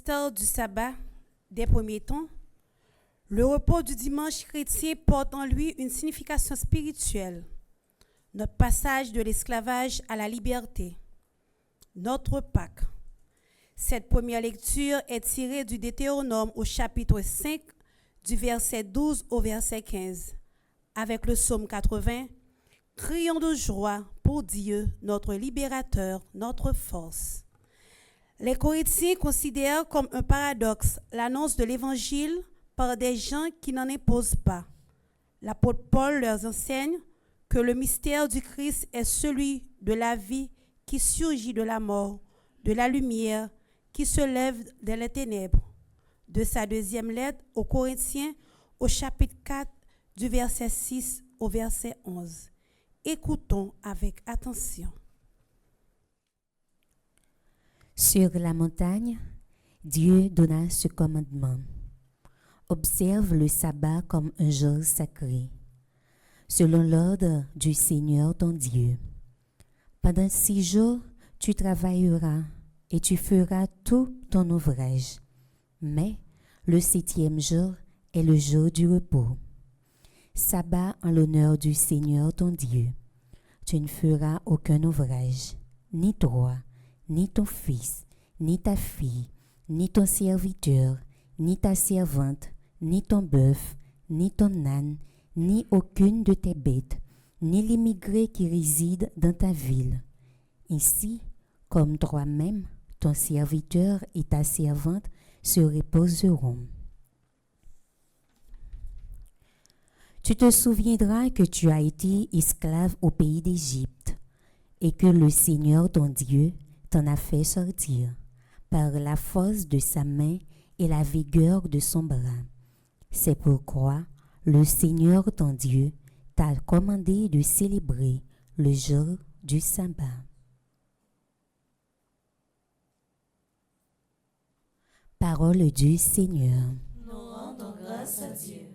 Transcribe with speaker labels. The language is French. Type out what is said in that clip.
Speaker 1: mystère du sabbat des premiers temps, le repos du dimanche chrétien porte en lui une signification spirituelle. Notre passage de l'esclavage à la liberté. Notre Pâque. Cette première lecture est tirée du Deutéronome au chapitre 5, du verset 12 au verset 15. Avec le psaume 80, crions de joie pour Dieu, notre libérateur, notre force. Les Corinthiens considèrent comme un paradoxe l'annonce de l'Évangile par des gens qui n'en imposent pas. L'apôtre Paul leur enseigne que le mystère du Christ est celui de la vie qui surgit de la mort, de la lumière qui se lève de les ténèbres. De sa deuxième lettre aux Corinthiens, au chapitre 4, du verset 6 au verset 11. Écoutons avec attention.
Speaker 2: Sur la montagne, Dieu donna ce commandement. Observe le sabbat comme un jour sacré, selon l'ordre du Seigneur ton Dieu. Pendant 6 jours, tu travailleras et tu feras tout ton ouvrage. Mais le 7e jour est le jour du repos. Sabbat en l'honneur du Seigneur ton Dieu. Tu ne feras aucun ouvrage, ni toi, ni ton fils, ni ta fille, ni ton serviteur, ni ta servante, ni ton bœuf, ni ton âne, ni aucune de tes bêtes, ni l'immigré qui réside dans ta ville. Ainsi, comme toi-même, ton serviteur et ta servante se reposeront. Tu te souviendras que tu as été esclave au pays d'Égypte et que le Seigneur ton Dieu t'en a fait sortir par la force de sa main et la vigueur de son bras. C'est pourquoi le Seigneur ton Dieu t'a commandé de célébrer le jour du sabbat. Parole du Seigneur.
Speaker 3: Nous rendons grâce à Dieu.